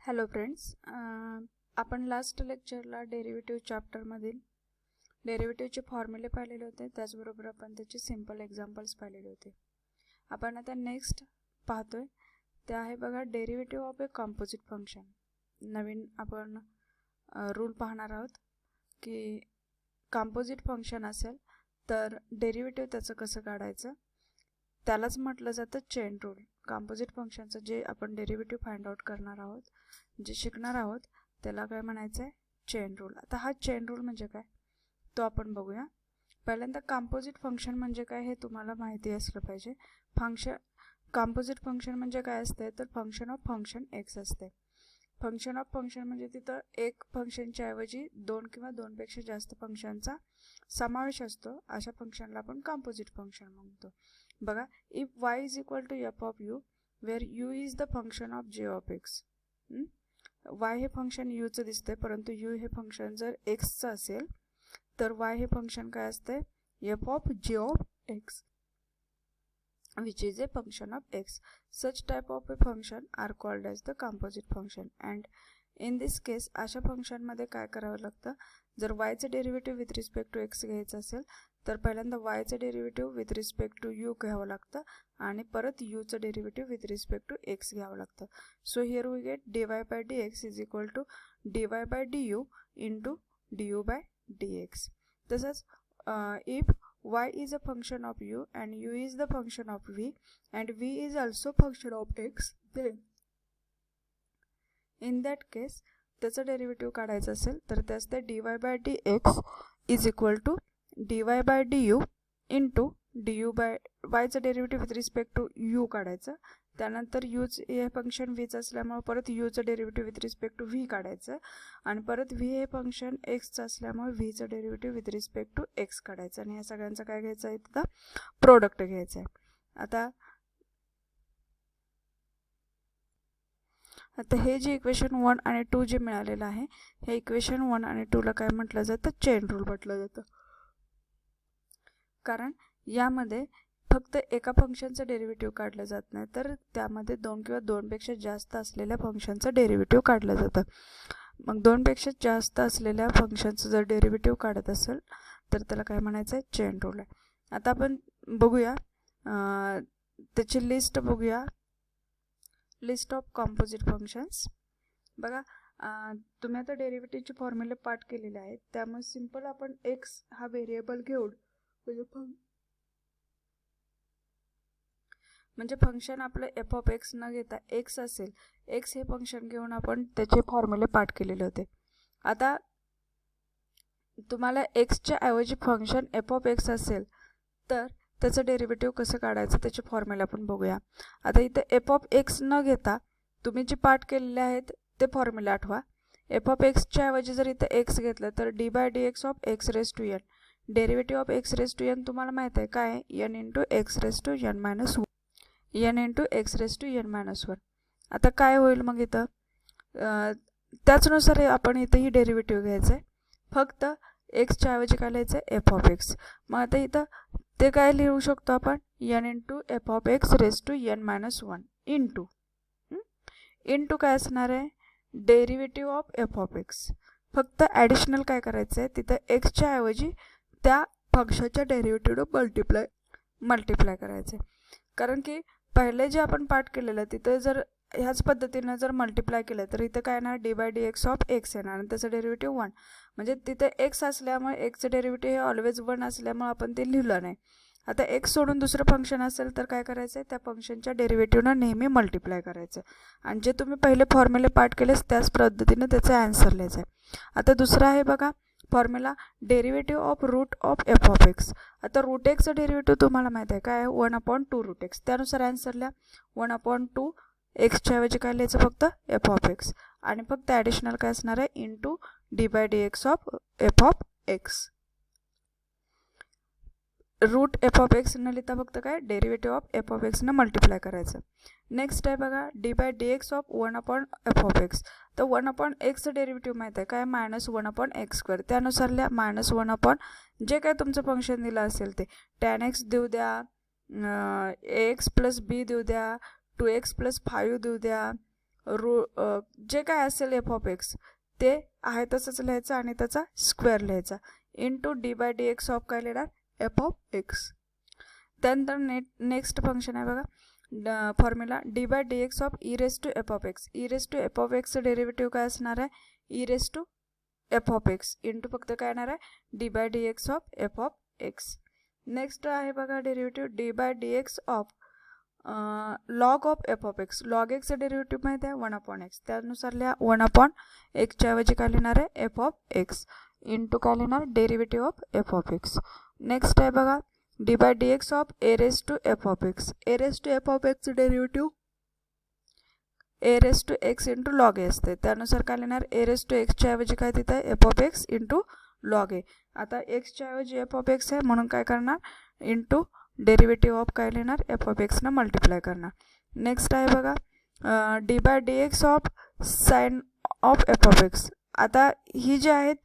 Hello friends, आपण last लेक्चरला derivative चॅप्टरमधील डेरिव्हेटिव्हचे फॉर्म्युले पाहिलेले होते. त्याचबरोबर आपण त्याचे सिंपल एक्झाम्पल्स पाहिलेले होते. आपण आता नेक्स्ट पाहतोय ते आहे बघा derivative of a composite function. नवीन आपण रूल पाहणार आहोत की कॉम्पोजिट फंक्शन असेल तर डेरिव्हेटिव्ह त्याचं कसं काढायचं. त्यालाच म्हटलं जातं चेन रूल. कॉम्पोजिट फंक्शनचं जे आपण डेरिव्हेटिव्ह फाइंड आउट करणार आहोत, जे शिकणार आहोत, त्याला काय म्हणायचं आहे, चेन रूल. आता हा चेन रूल म्हणजे काय तो आपण बघूया. पहिल्यांदा कॉम्पोजिट फंक्शन म्हणजे काय हे तुम्हाला माहिती असलं पाहिजे. कॉम्पोजिट फंक्शन म्हणजे काय असते तर फंक्शन ऑफ फंक्शन एक्स असते. फंक्शन ऑफ फंक्शन म्हणजे तिथं एक फंक्शनच्या ऐवजी दोन किंवा दोनपेक्षा जास्त फंक्शनचा समावेश असतो. अशा फंक्शनला आपण कॉम्पोजिट फंक्शन म्हणतो. बघा, if y is equal to f of u where u is the function of g of x. y हे फंक्शन यूचं दिसते, परंतु यू हे फंक्शन जर एक्सचं असेल तर y हे फंक्शन काय असते, F of g of x which is a function of x. Such type of a function are called as the composite function. And in this case अशा फंक्शन मध्ये काय करावं लागतं, जर y चे derivative with respect to x घ्यायचं असेल तर पहिल्यांदा y चे derivative with respect to u घ्यावं लागतं आणि परत u चं derivative with respect to x घ्यावं लागतं. So here we get dy by dx is equal to dy by du into du by dx. तसंच if y is a function of u and u is the function of v and v is also function of x, then in that case त्याचं derivative काढायचं असेल तर ते असते dy by dx is equal to dy by du into du by y चं derivative with respect to u काढायचं. त्यानंतर यूच हे फंक्शन व्हीचं असल्यामुळे परत यूचं derivative with respect to V काढायचं आणि परत व्ही हे फंक्शन एक्सचं असल्यामुळे व्हीचं derivative with respect to x काढायचं आणि ह्या सगळ्यांचं काय घ्यायचं आहे, तिथं प्रोडक्ट घ्यायचं आहे. आता हे जे इक्वेशन 1 आणि 2 जे मिळालेलं आहे, हे इक्वेशन 1 आणि 2ला काय म्हटलं जातं, चेन रूल म्हटलं जातं. कारण यामध्ये फक्त एका फंक्शनचं डेरिव्हेटिव्ह काढलं जात नाही, तर त्यामध्ये दोन किंवा दोनपेक्षा जास्त असलेल्या फंक्शनचं डेरिव्हेटिव्ह काढलं जातं. मग दोनपेक्षा जास्त असलेल्या फंक्शनचं जर डेरिव्हेटिव्ह काढत असेल तर त्याला काय म्हणायचं आहे, चेन रूल आहे. आता आपण बघूया त्याची लिस्ट बघूया, लिस्ट ऑफ कॉम्पोजिट फंक्शन्स. बघा, तुम्ही आता डेरिव्हेटिव्हचे फॉर्म्युले पाठ केलेले आहेत, त्यामुळे सिंपल आपण एक्स हा व्हेरिएबल घेऊन म्हणजे फंक्शन आपलं एफ ऑफ एक्स न घेता एक्स असेल, एक्स हे फंक्शन घेऊन आपण त्याचे फॉर्म्युले पाठ केलेले होते. आता तुम्हाला एक्सच्या ऐवजी फंक्शन एफ ऑफ एक्स असेल तर त्याचं डेरिव्हेटिव्ह कसं काढायचं त्याचे फॉर्म्युले आपण बघूया. आता इथे एफ ऑफ एक्स न घेता तुम्ही जे पाठ केलेले आहेत ते फॉर्म्युले आठवा. एफ ऑफ एक्सच्या ऐवजी जर इथे एक्स घेतलं तर d by D x of x raise to n. Derivative of x raise to n तुम्हाला माहीत आहे काय आहे, n into x raise to n minus n into x raise to n minus 1. आता काय होईल मग इथं, त्याचनुसार आपण इथंही डेरिव्हेटिव्ह घ्यायचं आहे. फक्त एक्सच्या ऐवजी काय लिहायचं आहे, एफ ऑफ एक्स. मग आता इथं ते काय लिहू शकतो आपण, n into f of x raise to n minus 1 into काय असणार आहे, derivative of F of x. फक्त ॲडिशनल काय करायचं आहे, तिथं एक्सच्या ऐवजी त्या फंक्शनच्या डेरिव्हेटिव्हनं मल्टिप्लाय करायचं आहे. कारण की पहिले जे आपण पाठ केलेलं तिथं जर ह्याच पद्धतीनं जर मल्टिप्लाय केलं तर इथं काय येणार, d by D x of x येणार आणि त्याचं डेरिव्हेटिव्ह 1. म्हणजे तिथं एक्स असल्यामुळे एक्सचं डेरिव्हेटिव्ह हे ऑलवेज 1 असल्यामुळे आपण ते लिहिलं नाही. आता एक्स सोडून दुसरं फंक्शन असेल तर काय करायचं आहे, त्या फंक्शनच्या डेरिव्हेटिव्हनं नेहमी मल्टिप्लाय करायचं आणि जे तुम्ही पहिले फॉर्म्युले पाठ केलेस त्याच पद्धतीनं त्याचं ॲन्सर लिहायचं आहे. आता दुसरं आहे बघा formula, derivative of root of F of x. आता रूट एक्सचं डेरिव्हेटिव्ह तुम्हाला माहीत आहे काय आहे, 1/2 रूट एक्स. त्यानुसार ॲन्सर लिहा, 1/2 एक्सच्या ऐवजी काय लिहायचं, फक्त एफ ऑफ एक्स आणि फक्त ॲडिशनल काय असणार आहे, into D by D x of F of X. Root F of X न लिहिता फक्त काय डेरिव्हेटिव्ह ऑफ एफ ऑफ एक्सनं मल्टिप्लाय करायचं. नेक्स्ट आहे बघा D by D x of 1/f of X. तर 1/xचं डेरिव्हेटिव्ह माहीत आहे काय, -1/x². त्यानुसार लिहा -1 जे काय तुमचं फंक्शन दिलं असेल ते, tan x देऊ द्या, ax + b देऊ द्या, 2x + 5 देऊ द्या, जे काय असेल एफ ऑफ एक्स ते आहे तसंच लिहायचं आणि त्याचा स्क्वेअर लिहायचा into D by D x of काय लिहिणार एफ ऑफ एक्स. त्यानंतर नेक्स्ट फंक्शन आहे बघा formula d by D x of e raise to f of x. E raise to f of एक्सचं डेरिव्हेटिव्ह काय असणार आहे e raise to f of x into फक्त काय येणार आहे d by D x of F of x. Next आहे बघा derivative d by D x of log of F of x. Log एक्सचं डेरिव्हेटिव्ह माहिती आहे 1/x. त्यानुसार लिहा 1/x ऐवजी काय लिहिणार आहे एफ ऑफ एक्स इंटू काय लिहिणार derivative of F of x. Next आहे बघा D by D x of a raise to f of x. A raise to f of एक्सचं derivative a raise to x into log a असते. त्यानुसार काय लिहिणार ए raise to एक्सच्या ऐवजी काय तिथं आहे f of x into log a. आता एक्सच्या ऐवजी एफ ऑफ एक्स आहे म्हणून काय करणार इंटू डेरिव्हेटिव्ह ऑफ काय लिहिणार एफ ऑफ एक्सनं मल्टिप्लाय करणार. नेक्स्ट आहे बघा D by D x of sine of F of x. आता ही जी आहेत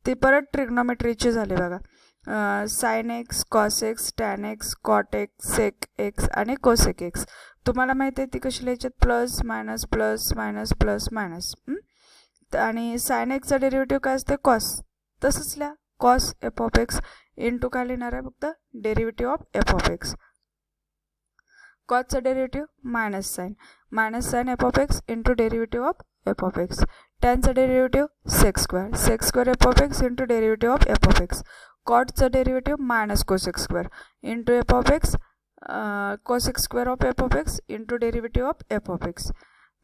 ते परत ट्रिग्नोमेट्रीचे झाले बघा sine x cos x tan x cot x sec x आणि कोसेक एक्स. तुम्हाला माहिती आहे ती कशी लिहायची plus minus plus minus plus minus. आणि साइन एक्सचा डेरिव्हेटिव्ह काय असते कॉस तसंच लिहा cos f of x into काय लिहिणार आहे फक्त derivative of F of x. कॉसचा derivative minus sine f of x into derivative of F of x. टॅनचा derivative sec square f of x into derivative of F of x. कॉटचं derivative minus cosec square into f of x cosec square of F of x into derivative of F of x.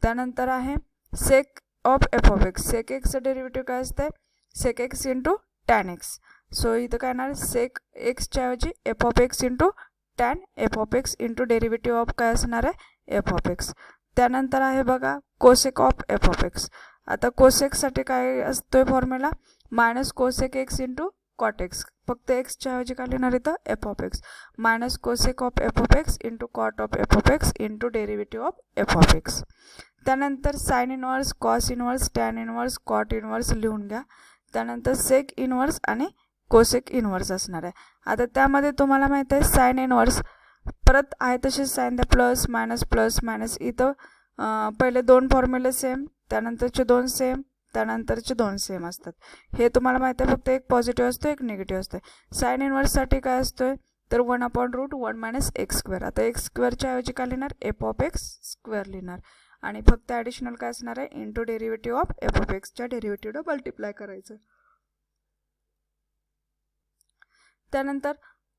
त्यानंतर आहे sec of F of x. Sec एक्सचं derivative काय असते sec x into tan x. So इथं काय येणार sec एक्सच्या ऐवजी f of x into tan f of x into derivative of काय असणार आहे एफ ऑफ एक्स. त्यानंतर आहे बघा cosec of F of x. आता कोसेकसाठी काय असतोय formula minus cosec x into cot x. फक्त एक्सच्या ऐवजी काय लिहिणार इथं f of x minus cosec of F of x into cot of F of x into derivative of F of x. त्यानंतर sine inverse cos inverse tan inverse cot inverse लिहून घ्या. त्यानंतर सेक इनवर्स आणि cosec inverse असणार आहे. आता त्यामध्ये तुम्हाला माहिती आहे साइन इनवर्स परत आहे तसेच साइन द्या प्लस मायनस. इथं पहिले दोन फॉर्म्युले सेम त्यानंतरचे दोन सेम त्यानंतरचे दोन सेम असतात. हे तुम्हाला माहिती आहे फक्त एक पॉझिटिव्ह असतो एक निगेटिव्ह असतो. साइन इनवर्ससाठी काय असतोय तर 1/√1 मायनस एक्स स्क्वेअर. आता एक्स स्क्वेअरच्या ऐवजी काय लिहिणार एफ ऑफ एक्स स्क्वेअर लिहिणार आणि फक्त ॲडिशनल काय असणार आहे into derivative of F of एक्सच्या डेरिव्हेटिव्हला मल्टिप्लाय करायचं. त्यानंतर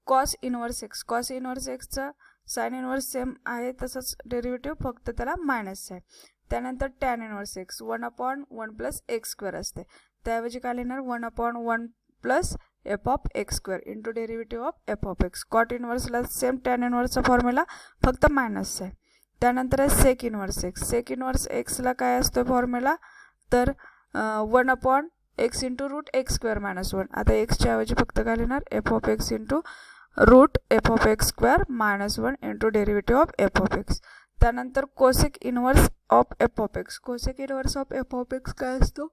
कॉस इनवर्स एक्सचं साइन इनवर्स सेम आहे तसंच डेरिव्हेटिव्ह फक्त त्याला मायनस आहे. त्यानंतर tan inverse x 1/1 plus x square असते. त्याऐवजी काय लिहिणार 1/1 plus f of x square into derivative of F of x. Cot इनवर्सला सेम टॅन इनवर्सचा फॉर्म्युला फक्त मायनस आहे. त्यानंतर आहे सेक इनवर्स एक्सला काय असतो फॉर्म्युला तर 1/x into root x square minus 1. आता एक्सच्या ऐवजी फक्त काय लिहिणार f of x into root F of x square minus 1 into derivative of F of x. त्यानंतर cosec inverse of F of x. Cosec inverse of F of x काय असतो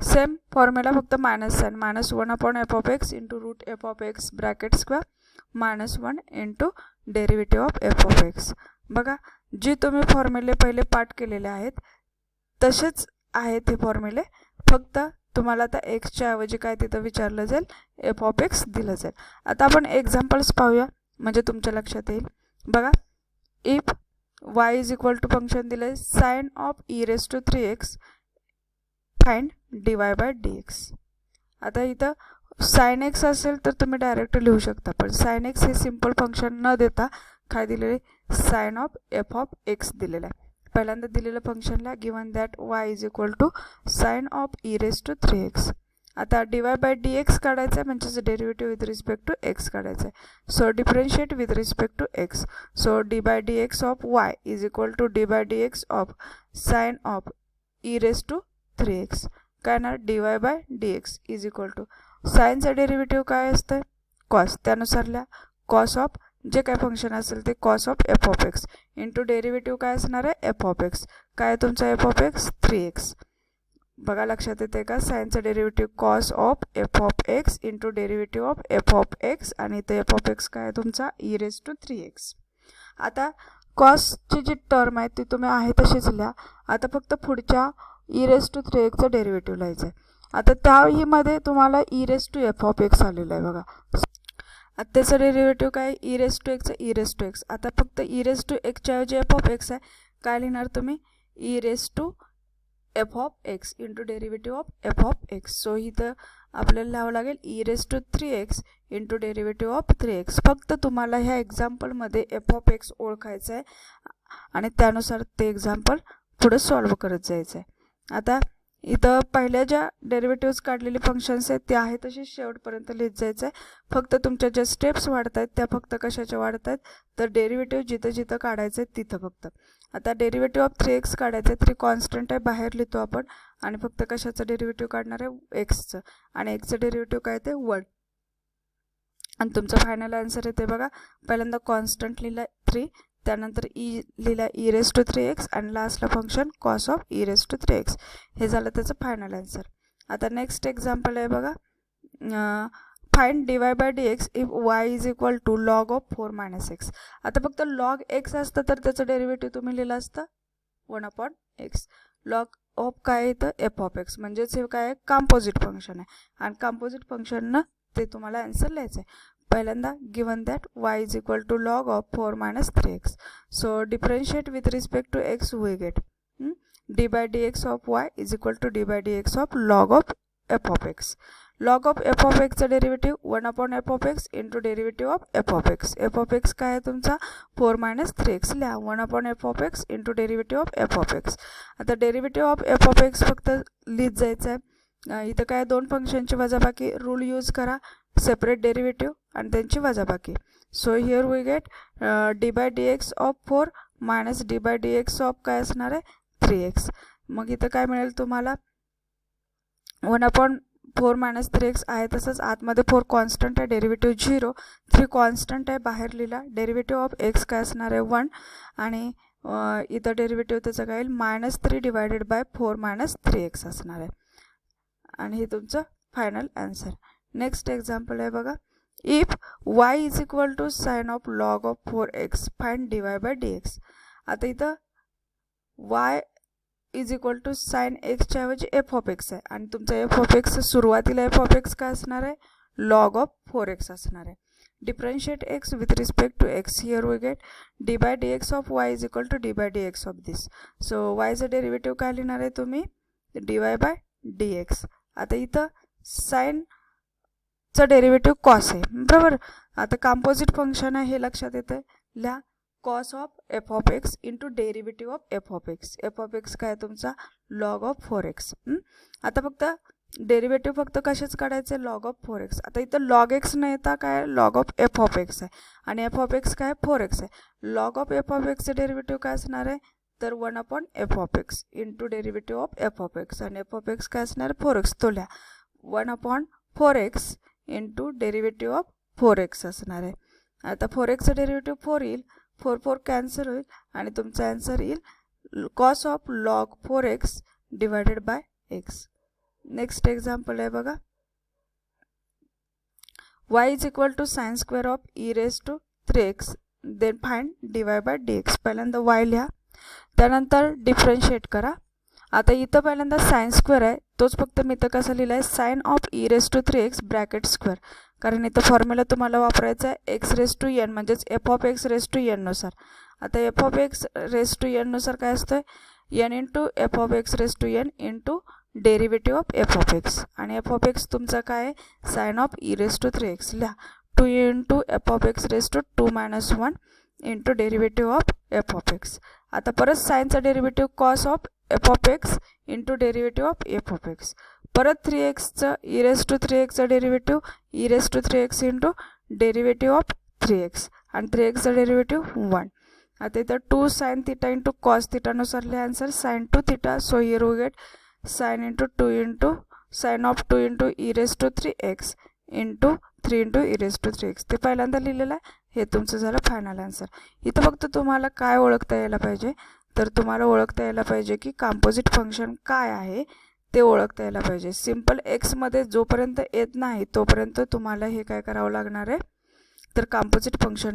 same formula फक्त minus sine minus 1/f of x into root F of x bracket square minus 1 into derivative of F of x. बघा जे तुम्ही फॉर्म्युले पहिले पाठ केलेले आहेत तसेच आहेत हे फॉर्म्युले फक्त तुम्हाला आता एक्सच्या ऐवजी काय तिथं विचारलं जाईल एफ ऑफ एक्स दिलं जाईल. आता आपण एक्झाम्पल्स पाहूया म्हणजे तुमच्या लक्षात येईल. बघा if y is equal to function दिलं आहे sine of e raise to 3x find dy by dx. आता इथं साइन एक्स असेल तर तुम्ही डायरेक्ट लिहू शकता पण साइन एक्स हे सिम्पल फंक्शन न देता काय दिलेले sine of F of x दिलेलं आहे. पहिल्यांदा दिलेलं फंक्शनला given that y is equal to sine of e raise to 3x. आता dy बाय dx काढायचं आहे म्हणजेच derivative with respect to x काढायचं आहे. So differentiate with respect to x. So d by dx of y is equal to d by dx of sine of e raise to 3x. काय ना dy by dx is equal to साइनचं derivative काय असतं cos. त्यानुसार लिहा cos of जे काय function असेल ते cos of F of x into derivative काय असणार आहे एफ ऑफ एक्स. काय तुमचा एफ ऑफ एक्स 3x. बघा लक्षात येते का साइनचं derivative cos of F of x into derivative of F of x आणि ते एफ ऑफ एक्स काय तुमचा ई रेस टू 3x. आता कॉसची जी टर्म आहे ती तुम्ही आहे तशीच लिहा. आता फक्त पुढच्या e⁻3x डेरिव्हेटिव्ह लिहायचं आहे. आता त्याहीमध्ये तुम्हाला e⁻f(x) आलेलं आहे बघा. आता त्याचं डेरिव्हेटिव्ह काय e⁻x e⁻x. आता फक्त e⁻x ऐवजी f(x) आहे. काय लिहिणार तुम्ही e⁻f(x) into derivative of f(x). So इथं आपल्याला लिहावं लागेल e⁻3x into derivative of 3x. फक्त तुम्हाला ह्या एक्झाम्पलमध्ये f(x) ओळखायचं आहे आणि त्यानुसार ते एक्झाम्पल पुढे सॉल्व्ह करत जायचं आहे. आता इथं पहिल्या ज्या डेरिव्हेटिव्हज काढलेले फंक्शन्स आहेत ते आहे तसे शेवटपर्यंत लिहित जायचं आहे. फक्त तुमच्या ज्या स्टेप्स वाढत आहेत त्या फक्त कशाच्या वाढत आहेत तर डेरिव्हेटिव्ह जिथं जिथं काढायचं आहे तिथं फक्त. आता डेरिव्हेटिव्ह ऑफ 3x काढायचं आहे. 3 कॉन्स्टंट आहे, बाहेर लिहितो आपण आणि फक्त कशाचं डेरिव्हेटिव्ह काढणार आहे एक्सचं, आणि एक्सचं डेरिव्हेटिव्ह काय ते 1. आणि तुमचं फायनल आन्सर येते बघा. पहिल्यांदा कॉन्स्टंट लिहिला 3, त्यानंतर लिहिला e⁻3x आणि लास्टला फंक्शन कॉस ऑफ e⁻3x. हे झालं त्याचं फायनल आन्सर. आता नेक्स्ट एक्झाम्पल आहे बघा. Find dy/dx if y is equal to log of 4 - x. आता फक्त log x असतं तर त्याचं डेरिव्हेटिव्ह तुम्ही लिहिलं असतं 1/x. log ऑफ काय येतं f(x), म्हणजेच हे काय कंपोजिट फंक्शन आहे आणि कंपोजिट फंक्शननं ते तुम्हाला आन्सर लिहायचं आहे. पहिल्यांदा given that y is equal to log of 4 - 3x. So differentiate with respect to x we get d/dx of y is equal to d/dx of log of f(x). log of f(x) derivative 1/f(x) into derivative of f(x). f(x) काय आहे तुमचा 4 - 3x. लिहा 1/f(x) into derivative of f(x). आता derivative of f(x) फक्त लिहित जायचं आहे. इथं काय दोन फंक्शनची वजाबाकी रूल यूज करा, सेपरेट डेरिव्हेटिव्ह आणि त्यांची वजाबाकी. So here we get d/dx of 4 minus d/dx of काय असणार आहे 3x. मग इथं काय मिळेल तुम्हाला 1/4 - 3x आहे तसंच आतमध्ये 4 कॉन्स्टंट आहे, डेरिव्हेटिव्ह 0. 3 कॉन्स्टंट आहे, बाहेर लिहिला. डेरिव्हेटिव्ह ऑफ x काय असणार आहे 1 आणि इथं डेरिव्हेटिव्ह त्याचं काय येईल -3 डिवायडेड बाय 4 - 3x असणार आहे आणि हे तुमचं फायनल आन्सर. नेक्स्ट एक्झाम्पल आहे बघा. If y is equal to sine of log of 4x find dy/dx. आता इथं y is equal to sine एक्सच्या ऐवजी f(x) आहे आणि तुमचा f(x) सुरुवातीला f(x) काय असणार आहे log ऑफ 4x असणार आहे. Differentiate x with respect to x. Here we get d/dx of y is equal to d/dx of this. So yचं डेरिव्हेटिव्ह काय लिहिणार आहे तुम्ही dy/dx. आता इथं साइनचं डेरिव्हेटिव्ह कॉस आहे बरोबर. आता कंपोजिट फंक्शन आहे हे लक्षात येतं. लिहा cos of f(x) into derivative of f(x). f(x) काय तुमचा log ऑफ 4x. आता फक्त डेरिव्हेटिव्ह फक्त कशाच काढायचं आहे log ऑफ 4x. आता इथं log x न येता काय log ऑफ f(x) आहे आणि f(x) काय 4x आहे. log ऑफ f(x) डेरिव्हेटिव्ह काय असणार आहे तर 1/f(x) into derivative of f(x) आणि f(x) काय असणार 4x. तो लिहा 1/4x into derivative of 4x असणार आहे. आता 4xचं डेरिव्हेटिव्ह 4 येईल, 4 कॅन्सल होईल आणि तुमचा आन्सर येईल cos of log 4x divided by x. Next example आहे बघा. y is equal to sine square of e⁻3x then find dy/dx. पहिल्यांदा y लिहा, त्यानंतर डिफरेन्शिएट करा. आता इथं पहिल्यांदा साइन स्क्वेअर आहे तोच फक्त मी इथं कसं लिहिलं आहे sine of e⁻3x bracket square, कारण इथं फॉर्म्युला तुम्हाला वापरायचा आहे x⁻n म्हणजेच f(x) नुसार. आता f(x) नुसार काय असतं n into f(x) into derivative of f(x) आणि f(x) तुमचा काय आहे साइन ऑफ e⁻3x. लिहा 2 into f(x) 1 into derivative of f(x). आता परत साइनचा derivative cos of f(x) into derivative of f(x). परत 3xचं e⁻3xचं derivative e⁻3x into derivative of 3x आणि 3xचं डेरिव्हेटिव्ह 1. आता इथं 2 sin θ इंटू कॉस θनुसार लिहा answer sin 2 θ. So here we get sine into 2 into sine of 2 into e⁻3x into 3 into e⁻3x. ते पहिल्यांदा लिहिलेलं आहे, हे तुमचं झालं फायनल आन्सर. इथं फक्त तुम्हाला काय ओळखता यायला पाहिजे तर तुम्हाला ओळखता यायला पाहिजे की कंपोजिट फंक्शन काय आहे ते ओळखता यायला पाहिजे. सिम्पल एक्समध्ये जोपर्यंत येत नाही तोपर्यंत तुम्हाला हे काय करावं लागणार आहे तर कंपोजिट फंक्शन